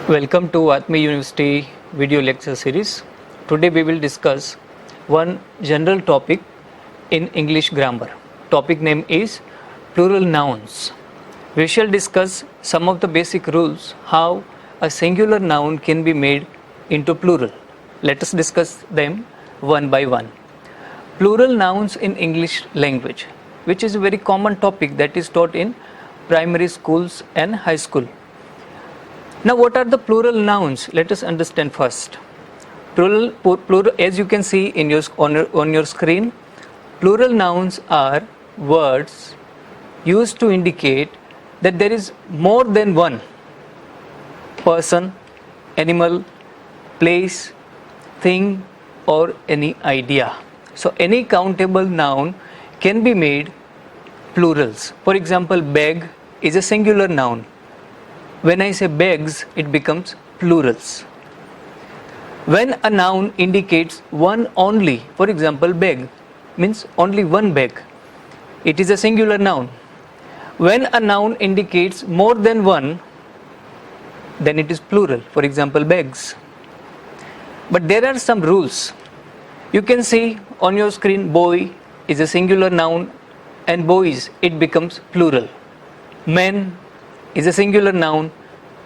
Welcome to Atmi University video lecture series. Today we will discuss one general topic in English grammar. Topic name is plural nouns. We shall discuss some of the basic rules how a singular noun can be made into plural. Let us discuss them one by one. Plural nouns in English language, which is a very common topic that is taught in primary schools and high school. Now, what are the plural nouns? Let us understand first. Plural, as you can see in on your screen, plural nouns are words used to indicate that there is more than one person, animal, place, thing, or any idea. So, any countable noun can be made plurals. For example, bag is a singular noun. When I say bags, it becomes plurals. When a noun indicates one only, for example, bag means only one bag, it is a singular noun. When a noun indicates more than one, then it is plural, for example, bags. But there are some rules. You can see on your screen, boy is a singular noun and boys, it becomes plural. Men is a singular noun,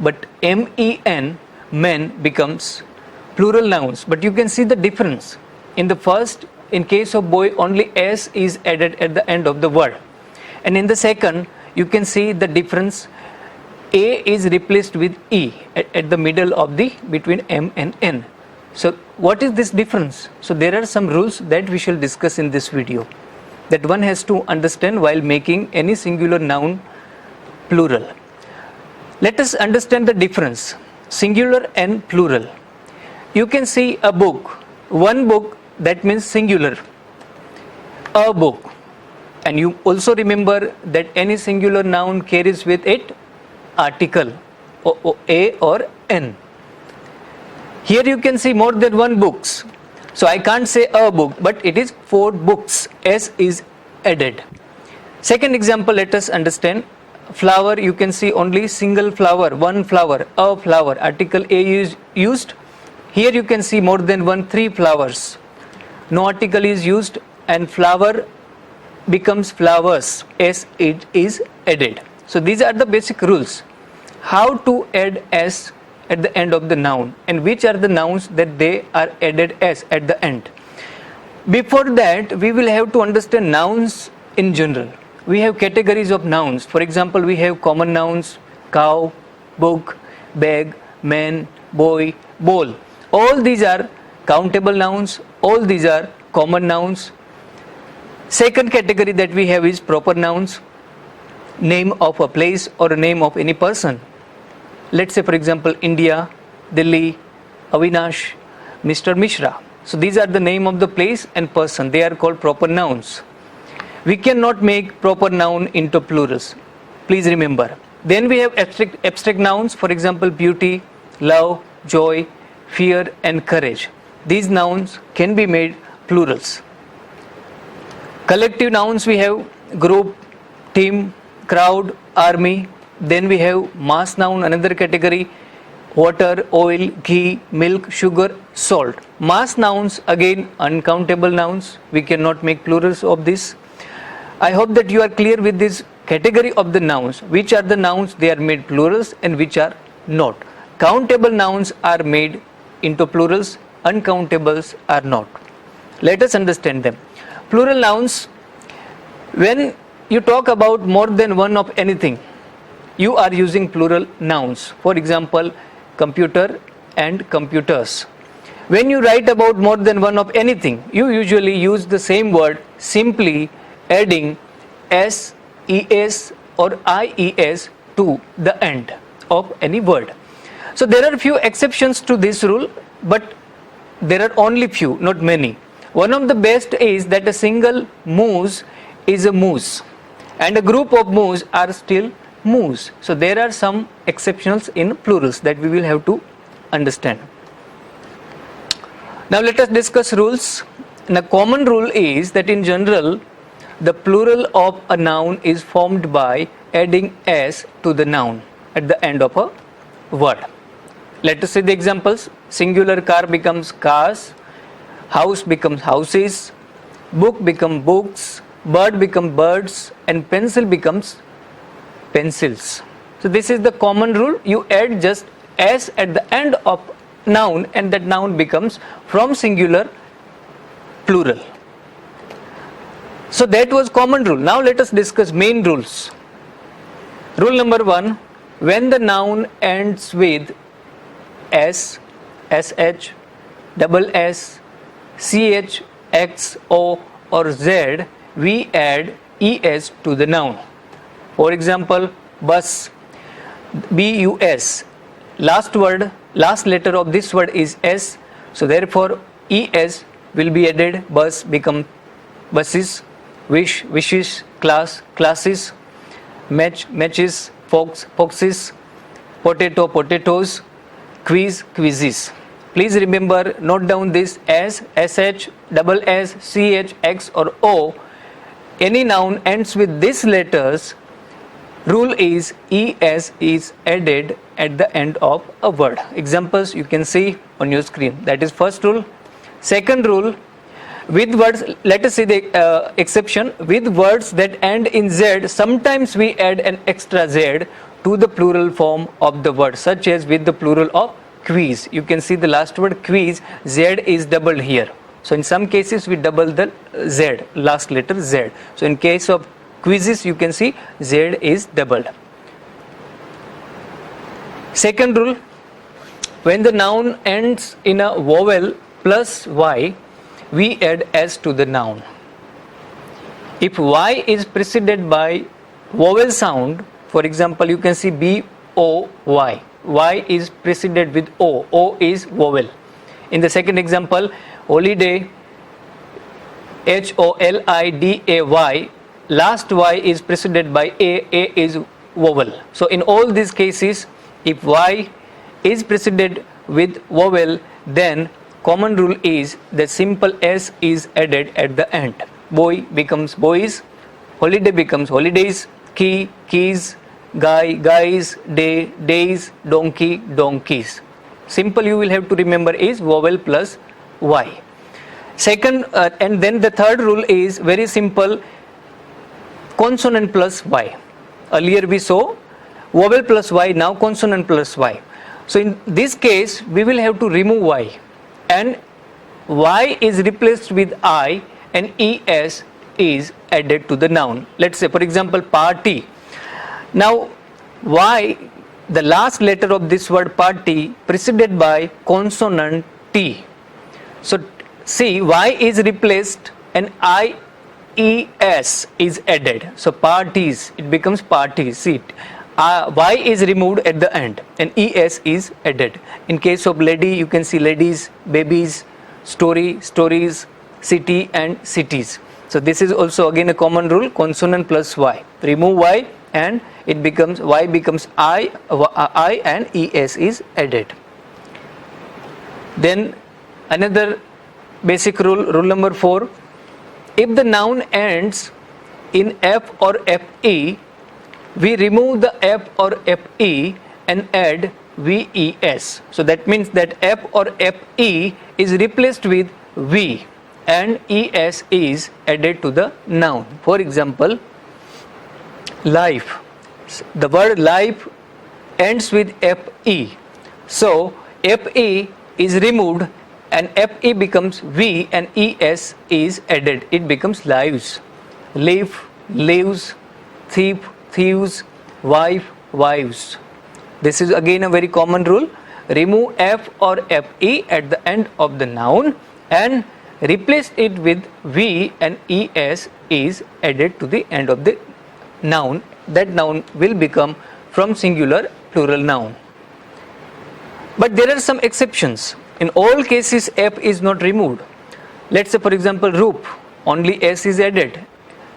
but men, men becomes plural nouns. But you can see the difference. In the first, in case of boy, only s is added at the end of the word. And in the second, you can see the difference. A is replaced with e at the middle of between m and n. So what is this difference? So there are some rules that we shall discuss in this video that one has to understand while making any singular noun plural. Let us understand the difference, singular and plural. You can see a book, one book, that means singular, a book. And you also remember that any singular noun carries with it article, a or n. Here you can see more than one books. So I can't say a book, but it is 4 books, s is added. Second example, let us understand. Flower, you can see only single flower, one flower, a flower, article a is used. Here you can see more than 3 flowers. No article is used and flower becomes flowers, s it is added. So these are the basic rules. How to add s at the end of the noun and which are the nouns that they are added s at the end. Before that, we will have to understand nouns in general. We have categories of nouns. For example, we have common nouns, cow, book, bag, man, boy, bowl. All these are countable nouns. All these are common nouns. Second category that we have is proper nouns, name of a place or a name of any person. Let's say, for example, India, Delhi, Avinash, Mr. Mishra. So these are the name of the place and person. They are called proper nouns. We cannot make proper noun into plurals. Please remember. Then we have abstract nouns, for example, beauty, love, joy, fear and courage. These nouns can be made plurals. Collective nouns, we have group, team, crowd, army. Then we have mass noun, another category, water, oil, ghee, milk, sugar, salt. Mass nouns, again uncountable nouns. We cannot make plurals of this. I hope that you are clear with this category of the nouns. Which are the nouns they are made plurals and which are not. Countable nouns are made into plurals, uncountables are not. Let us understand them. Plural nouns, when you talk about more than one of anything, you are using plural nouns. For example, computer and computers. When you write about more than one of anything, you usually use the same word, simply adding s, es or ies to the end of any word. So there are few exceptions to this rule, but there are only few, not many. One of the best is that a single moose is a moose and a group of moose are still moose. So there are some exceptions in plurals that we will have to understand. Now let us discuss rules. And a common rule is that in general, the plural of a noun is formed by adding s to the noun at the end of a word. Let us see the examples. Singular car becomes cars, house becomes houses, book becomes books, bird becomes birds, and pencil becomes pencils. So this is the common rule. You add just s at the end of noun and that noun becomes from singular plural. So that was common rule. Now let us discuss main rules. Rule number 1, when the noun ends with s, sh, double s, ch, x, o or z, we add es to the noun. For example, bus, bus, last letter of this word is s, so therefore es will be added. Bus become buses, wish, wishes, class, classes, match, matches, fox, foxes, potato, potatoes, quiz, quizzes. Please remember, note down this as, sh, double s, ch, x or o. Any noun ends with these letters, rule is es is added at the end of a word. Examples you can see on your screen. That is first rule. Second rule, with words, let us see the exception. With words that end in z, sometimes we add an extra z to the plural form of the word, such as with the plural of quiz. You can see the last word quiz, z is doubled here. So in some cases we double the z, last letter z. So in case of quizzes you can see z is doubled. Second rule, when the noun ends in a vowel plus y, we add s to the noun. If y is preceded by vowel sound, for example you can see b-o-y, y is preceded with o is vowel. In the second example, holiday, h-o-l-i-d-a-y, last y is preceded by a is vowel. So in all these cases, if y is preceded with vowel, then common rule is that simple s is added at the end. Boy becomes boys, holiday becomes holidays, key, keys, guy, guys, day, days, donkey, donkeys. Simple you will have to remember is vowel plus y. Second, and then the third rule is very simple, consonant plus y. Earlier we saw vowel plus y, now consonant plus y. So in this case we will have to remove y, and y is replaced with I and es is added to the noun. Let's say for example party. Now y, the last letter of this word party preceded by consonant t. So see, y is replaced and ies is added. So parties, it becomes parties. See, y is removed at the end and es is added. In case of lady, you can see ladies, babies, story, stories, city and cities. So this is also again a common rule, consonant plus y. Remove y and it becomes, y becomes I and es is added. Then another basic rule, rule number 4, if the noun ends in f or fe, we remove the f or fe and add ves. So that means that f or fe is replaced with v and es is added to the noun. For example, life. The word life ends with fe. So fe is removed and fe becomes v and es is added. It becomes lives. Live, lives, thief, thieves, wife, wives. This is again a very common rule. Remove f or fe at the end of the noun and replace it with v and es is added to the end of the noun. That noun will become from singular plural noun. But there are some exceptions. In all cases f is not removed. Let's say for example roof, only s is added.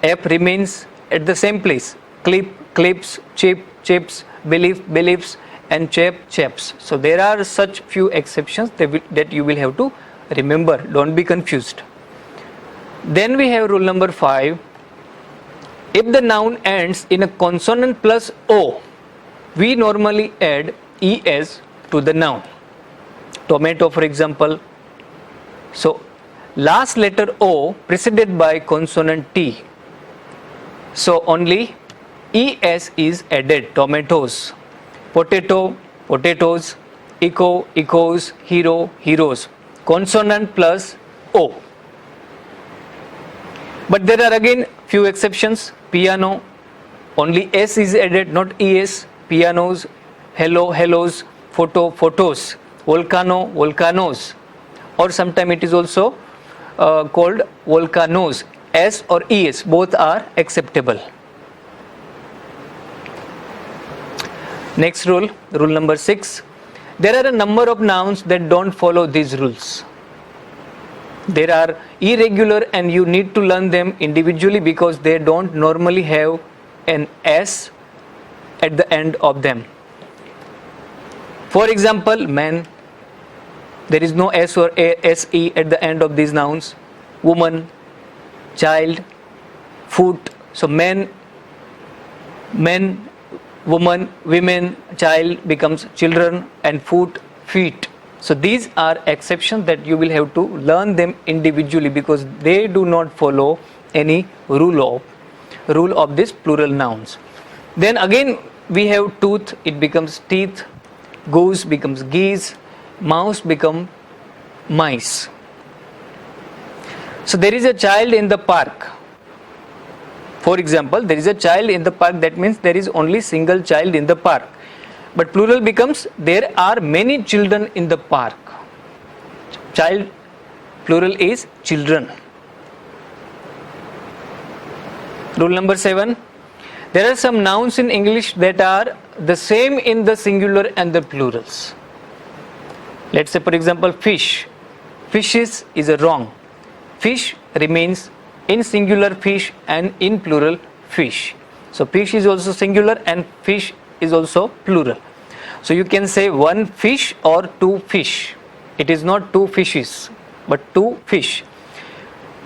F remains at the same place. Clip, clips, chip, chips, belief, beliefs and chap, chaps. So there are such few exceptions that you will have to remember. Don't be confused. Then we have rule number 5. If the noun ends in a consonant plus o, we normally add es to the noun. tomato for example. So last letter O preceded by consonant T. So only ES is added. Tomatoes, potato, potatoes, echo, echoes, hero, heroes. Consonant plus O. But there are again few exceptions. Piano, only S is added, not ES. Pianos, hello, hellos, photo, photos. Volcano, volcanoes. Or sometimes it is also called volcanoes. S or ES, both are acceptable. Next rule, rule number 6. There are a number of nouns that don't follow these rules. They are irregular and you need to learn them individually because they don't normally have an S at the end of them. For example, man, there is no S or SE at the end of these nouns. Woman, child, foot. So men, woman, women, child becomes children, and foot, feet. So these are exceptions that you will have to learn them individually because they do not follow any rule of these plural nouns. Then again we have tooth, it becomes teeth. Goose becomes geese. Mouse become mice. So there is a child in the park. For example, there is a child in the park, that means there is only single child in the park. But plural becomes there are many children in the park. Child, plural is children. Rule number 7. There are some nouns in English that are the same in the singular and the plurals. Let's say for example fish. Fishes is a wrong. Fish remains in singular fish and in plural fish. So fish is also singular and fish is also plural. So you can say one fish or two fish. It is not two fishes but two fish.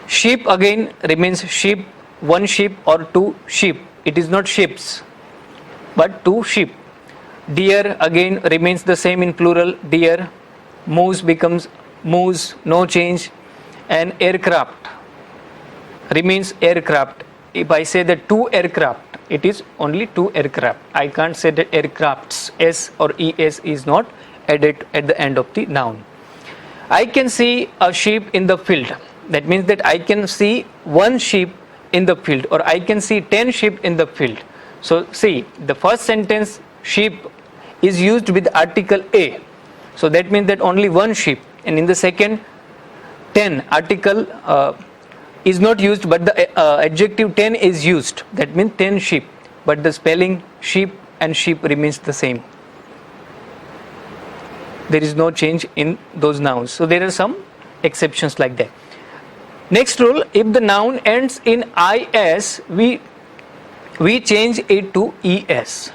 Sheep again remains sheep, one sheep or two sheep. It is not ships but two sheep. Deer again remains the same in plural, deer. Moose becomes moose, no change. And aircraft remains aircraft. If I say that two aircraft, it is only two aircraft. I can't say that aircrafts, S or ES is not added at the end of the noun. I can see a sheep in the field. That means that I can see one sheep in the field, or I can see 10 sheep in the field. So see, the first sentence sheep is used with article A. So that means that only one sheep. And in the second, 10 article is not used but the adjective 10 is used. That means 10 sheep. But the spelling sheep and sheep remains the same. There is no change in those nouns. So there are some exceptions like that. Next rule, if the noun ends in IS, we change it to ES.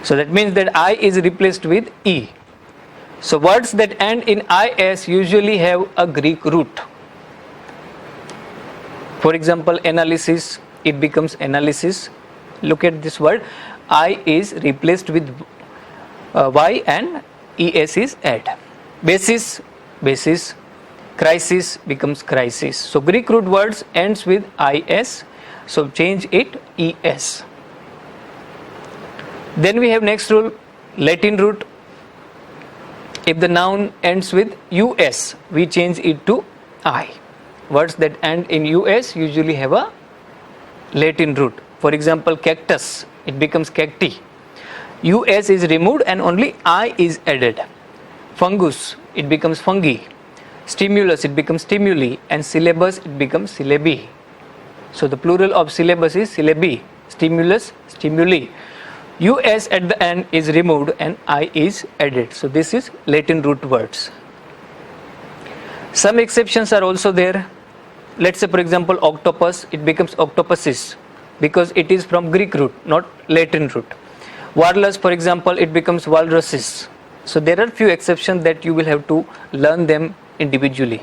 So that means that I is replaced with E. So words that end in IS usually have a Greek root. For example, analysis, it becomes analysis. Look at this word, I is replaced with Y and ES is add. Basis, basis. Crisis becomes crisis. So Greek root words ends with IS, so change it ES. Then we have next rule, Latin root. If the noun ends with US, we change it to I. Words that end in US usually have a Latin root. For example, cactus, it becomes cacti. US is removed and only I is added. Fungus, it becomes fungi. Stimulus, it becomes stimuli. And syllabus, it becomes syllabi. So the plural of syllabus is syllabi. Stimulus, stimuli. US at the end is removed and I is added. So this is Latin root words. Some exceptions are also there. Let's say for example octopus, it becomes octopuses because it is from Greek root, not Latin root. Walrus, for example, it becomes walruses. So there are few exceptions that you will have to learn them individually.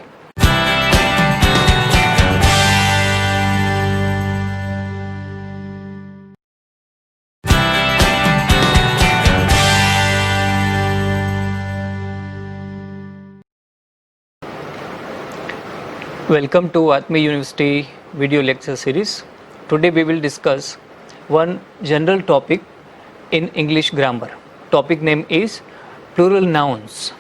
Welcome to Atmi University video lecture series. Today we will discuss one general topic in English grammar. Topic name is plural nouns.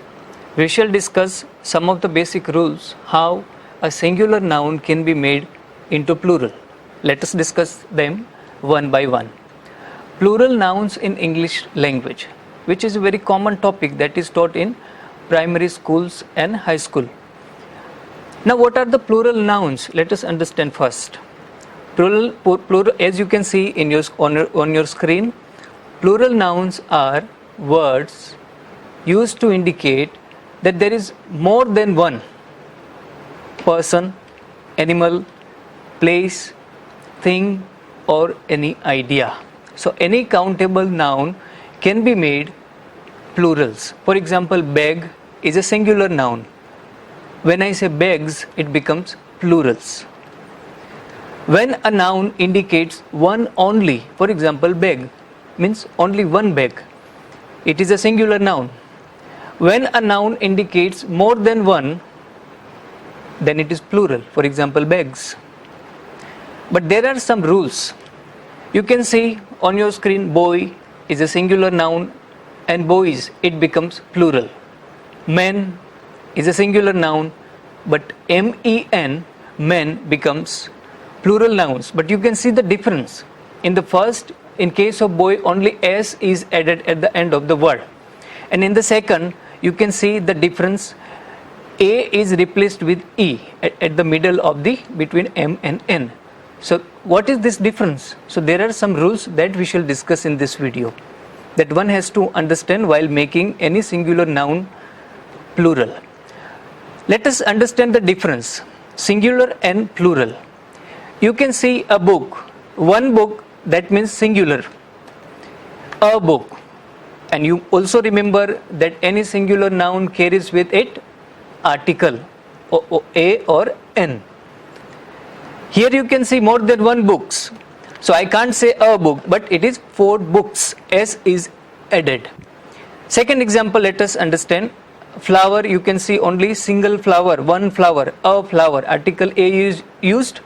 We shall discuss some of the basic rules how a singular noun can be made into plural. Let us discuss them one by one. Plural nouns in English language, which is a very common topic that is taught in primary schools and high school. Now, what are the plural nouns? Let us understand first. Plural, as you can see in on your screen, plural nouns are words used to indicate that there is more than one person, animal, place, thing, or any idea. So, any countable noun can be made plurals. For example, bag is a singular noun. When I say bags, it becomes plurals. When a noun indicates one only, for example, bag means only one bag, it is a singular noun. When a noun indicates more than one, then it is plural, for example, bags. But there are some rules. You can see on your screen, boy is a singular noun and boys, it becomes plural. Men is a singular noun, but men, men becomes plural nouns. But you can see the difference. In the first, in case of boy, only s is added at the end of the word. And in the second, you can see the difference. A is replaced with e at the middle of between m and n. So what is this difference? So there are some rules that we shall discuss in this video that one has to understand while making any singular noun plural. Let us understand the difference, singular and plural. You can see a book, one book, that means singular, a book. And you also remember that any singular noun carries with it article, a or n. Here you can see more than one books. So I can't say a book, but it is 4 books. S is added. Second example, let us understand. Flower, you can see only single flower, one flower, a flower. Article a is used.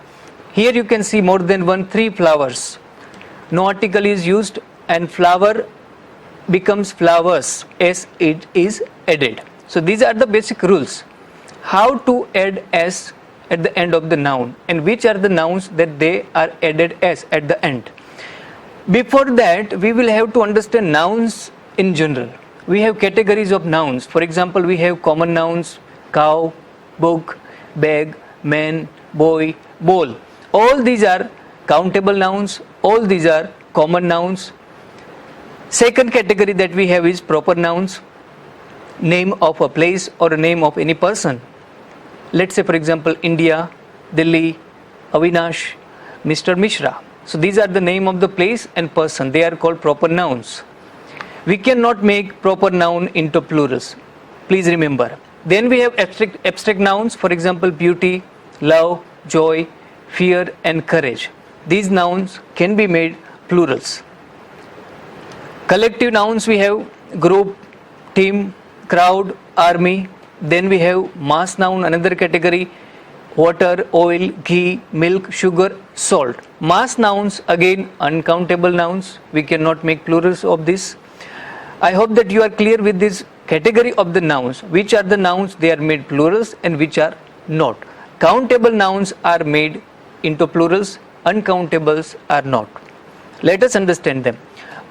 Here you can see more than 3 flowers. No article is used and flower becomes flowers. S it is added. So these are the basic rules. How to add s at the end of the noun and which are the nouns that they are added s at the end. Before that, we will have to understand nouns in general. We have categories of nouns. For example, we have common nouns, cow, book, bag, man, boy, bowl. All these are countable nouns. All these are common nouns. Second category that we have is proper nouns, name of a place or a name of any person. Let's say, for example, India, Delhi, Avinash, Mr. Mishra. So these are the name of the place and person. They are called proper nouns. We cannot make proper noun into plurals. Please remember. Then we have abstract nouns. For example, beauty, love, joy, fear, and courage. These nouns can be made plurals. Collective nouns, we have group, team, crowd, army. Then we have mass noun, another category, water, oil, ghee, milk, sugar, salt. Mass nouns, again uncountable nouns. We cannot make plurals of this. I hope that you are clear with this category of the nouns. Which are the nouns they are made plurals and which are not. Countable nouns are made into plurals, uncountables are not. Let us understand them.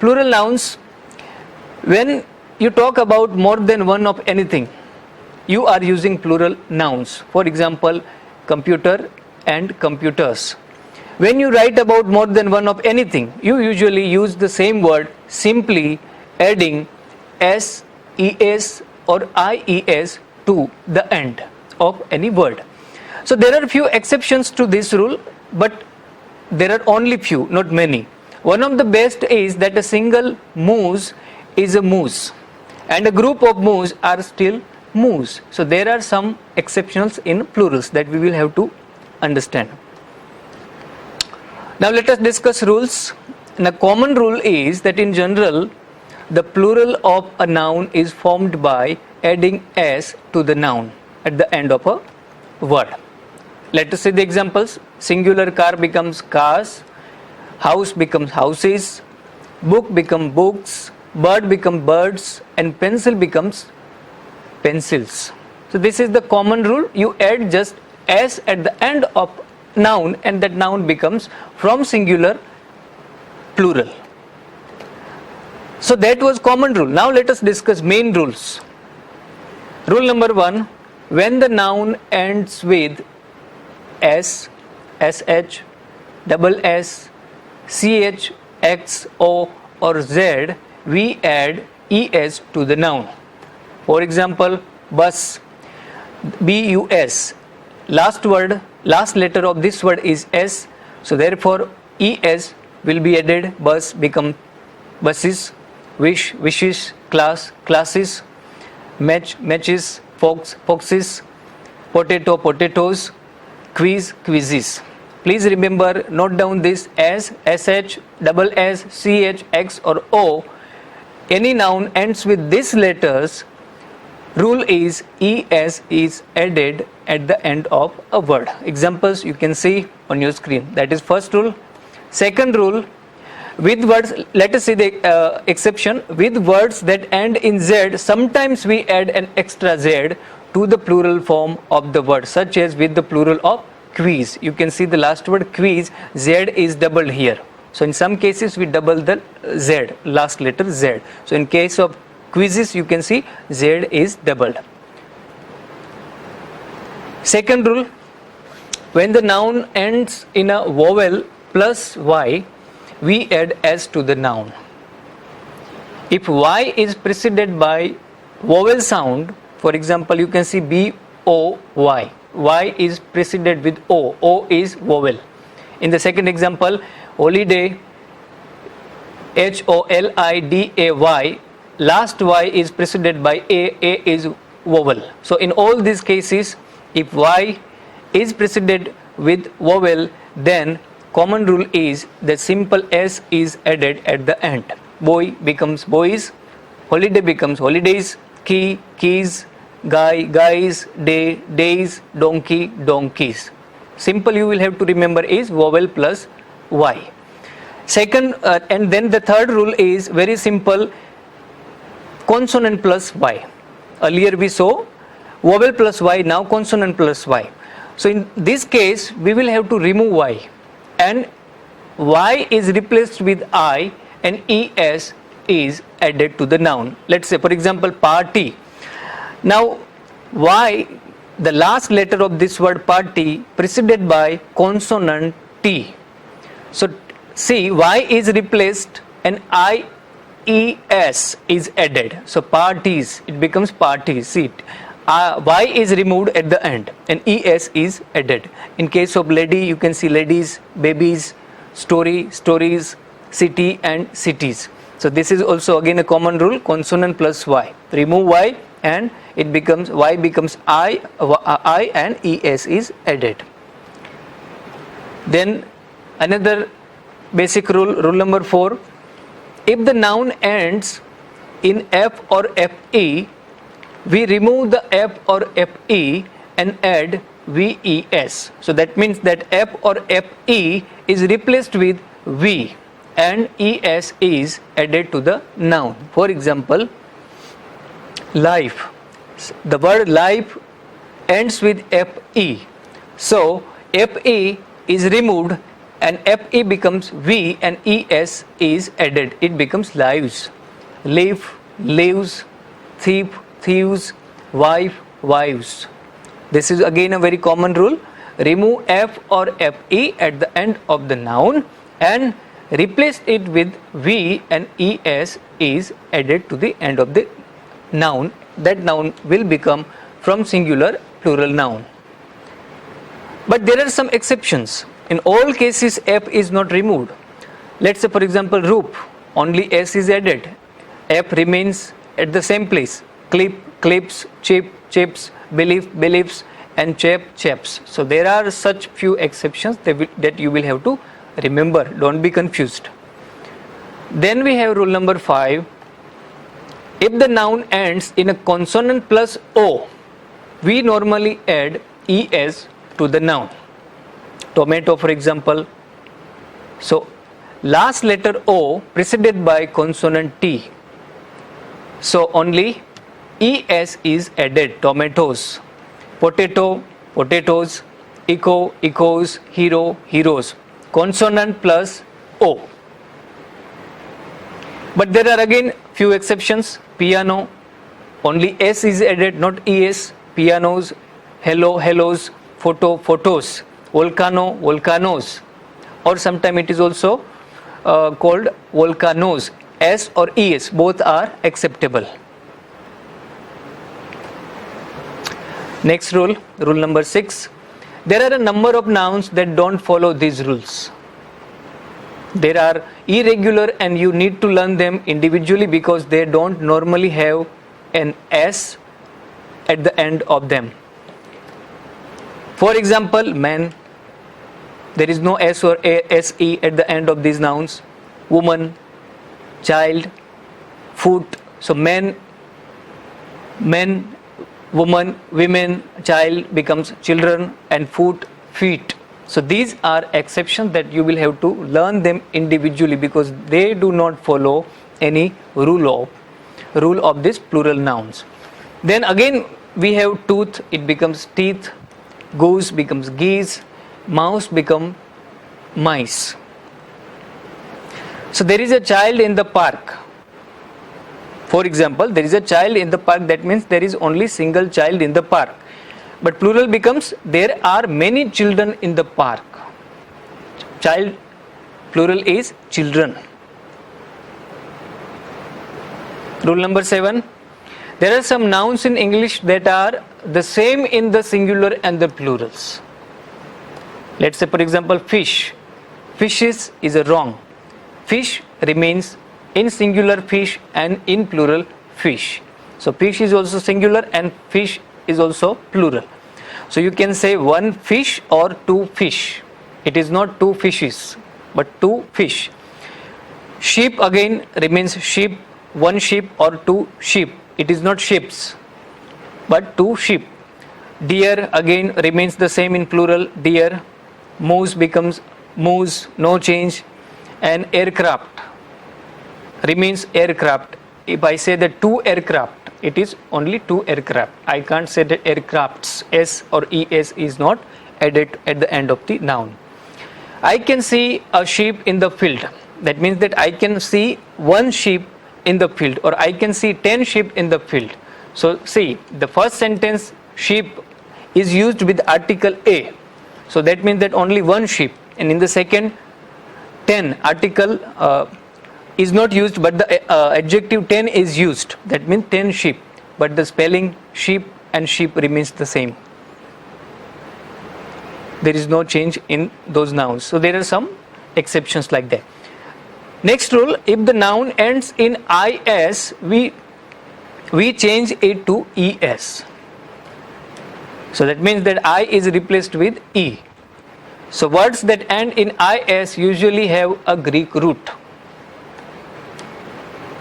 Plural nouns, when you talk about more than one of anything, you are using plural nouns. For example, computer and computers. When you write about more than one of anything, you usually use the same word, simply adding s, es or ies to the end of any word. So there are few exceptions to this rule, but there are only few, not many. One of the best is that a single moose is a moose and a group of moose are still moose. So there are some exceptions in plurals that we will have to understand. Now let us discuss rules. And a common rule is that in general, the plural of a noun is formed by adding s to the noun at the end of a word. Let us see the examples. Singular car becomes cars, house becomes houses, book becomes books, bird becomes birds, and pencil becomes pencils. So this is the common rule. You add just s at the end of noun and that noun becomes from singular plural. So that was common rule. Now let us discuss main rules. Rule number 1, when the noun ends with s, sh, double s, ch, x, o or z, we add es to the noun. For example, bus, bus, last letter of this word is s, so therefore es will be added. Bus become buses, wish, wishes, class, classes, match, matches, fox, foxes, potato, potatoes, quiz, quizzes. Please remember, note down this as, sh, double s, ch, x or o. Any noun ends with these letters, rule is es is added at the end of a word. Examples you can see on your screen. That is first rule. Second rule, with words, let us see the exception. With words that end in z, sometimes we add an extra z to the plural form of the word, such as with the plural of quiz. You can see the last word quiz, z is doubled here. So in some cases we double the z, last letter z. So in case of quizzes you can see z is doubled. Second rule, when the noun ends in a vowel plus y, we add s to the noun. If y is preceded by vowel sound, for example you can see b-o-y, y is preceded with o is vowel. In the second example, holiday, h-o-l-i-d-a-y, last y is preceded by a is vowel. So in all these cases, if y is preceded with vowel, then common rule is that simple s is added at the end. Boy becomes boys, holiday becomes holidays, key, keys, guy, guys, day, days, donkey, donkeys. Simple you will have to remember is vowel plus y. Second, and then the third rule is very simple, consonant plus y. Earlier we saw vowel plus y, now consonant plus y. So in this case we will have to remove y, and y is replaced with I and es is added to the noun. Let's say for example party. Now y, the last letter of this word party preceded by consonant t. So see, y is replaced and ies is added. So parties, it becomes parties. See, y is removed at the end and es is added. In case of lady, you can see ladies, babies, story, stories, city and cities. So this is also again a common rule, consonant plus y. Remove y and it becomes, y becomes I and es is added. Then another basic rule, rule number 4, if the noun ends in f or fe, we remove the f or fe and add ves. So that means that f or fe is replaced with v and es is added to the noun. For example, life. The word life ends with fe. So fe is removed and fe becomes v and es is added. It becomes lives. Live, lives, thief, thieves, wife, wives. This is again a very common rule. Remove f or fe at the end of the noun and replace it with v and es is added to the end of the noun. That noun will become from singular plural noun. But there are some exceptions. In all cases f is not removed. Let's say for example roof, only s is added. F remains at the same place. Clip, clips, chip, chips, belief, beliefs and chap, chaps. So there are such few exceptions that you will have to remember. Don't be confused. Then we have rule number 5. If the noun ends in a consonant plus o, we normally add es to the noun. tomato for example. So last letter O preceded by consonant T. So only ES is added. Tomatoes, potato, potatoes, echo, echoes, hero, heroes. Consonant plus O. But there are again few exceptions. Piano, only S is added, not ES. Pianos, hello, hellos, photo, photos. Volcano, volcanoes. Or sometimes it is also called volcanoes. S or ES, both are acceptable. Next rule, rule number 6. There are a number of nouns that don't follow these rules. They are irregular and you need to learn them individually because they don't normally have an S at the end of them. For example, man, there is no S or SE at the end of these nouns. Woman, child, foot. So men, woman, women, child becomes children, and foot, feet. So these are exceptions that you will have to learn them individually because they do not follow any rule of these plural nouns. Then again we have tooth, it becomes teeth. Goose becomes geese. Mouse become mice. So there is a child in the park. For example, there is a child in the park, that means there is only single child in the park. But plural becomes there are many children in the park. Child, plural is children. Rule number 7. There are some nouns in English that are the same in the singular and the plurals. Let's say for example fish. Fishes is a wrong. Fish remains in singular fish and in plural fish. So fish is also singular and fish is also plural. So you can say one fish or two fish. It is not two fishes but two fish. Sheep again remains sheep, one sheep or two sheep. It is not ships but two sheep. Deer again remains the same in plural, deer. Moose becomes moose, no change. And aircraft remains aircraft. If I say that two aircraft, it is only two aircraft. I can't say that aircrafts, S or ES is not added at the end of the noun. I can see a sheep in the field. That means that I can see one sheep in the field, or I can see 10 sheep in the field. So see, the first sentence sheep is used with article A. So that means that only one sheep. And in the second, 10 article is not used, but the adjective 10 is used. That means 10 sheep. But the spelling sheep and sheep remains the same. There is no change in those nouns. So there are some exceptions like that. Next rule, if the noun ends in IS, we change it to ES. So that means that I is replaced with E. So words that end in IS usually have a Greek root.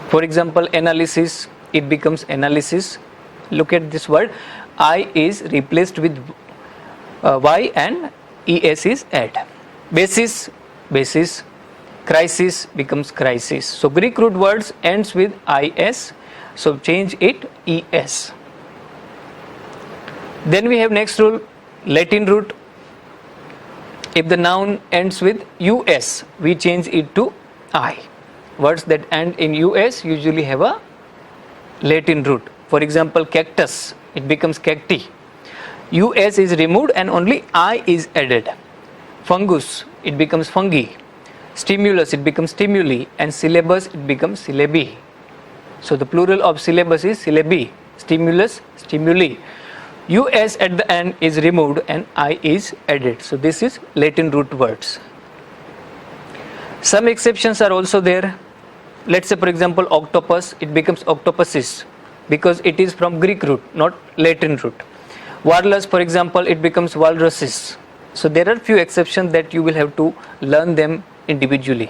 For example, analysis, it becomes analysis. Look at this word, I is replaced with Y and ES is add. Basis, basis. Crisis becomes crisis. So Greek root words ends with IS, so change it ES. Then we have next rule, Latin root. If the noun ends with US, we change it to I. Words that end in US usually have a Latin root. For example, cactus, it becomes cacti. US is removed and only I is added. Fungus, it becomes fungi. Stimulus, it becomes stimuli, and syllabus, it becomes syllabi. So the plural of syllabus is syllabi. Stimulus, stimuli. US at the end is removed and I is added. So this is Latin root words. Some exceptions are also there. Let's say for example octopus, it becomes octopuses because it is from Greek root, not Latin root. Walrus, for example, it becomes walruses. So there are few exceptions that you will have to learn them individually.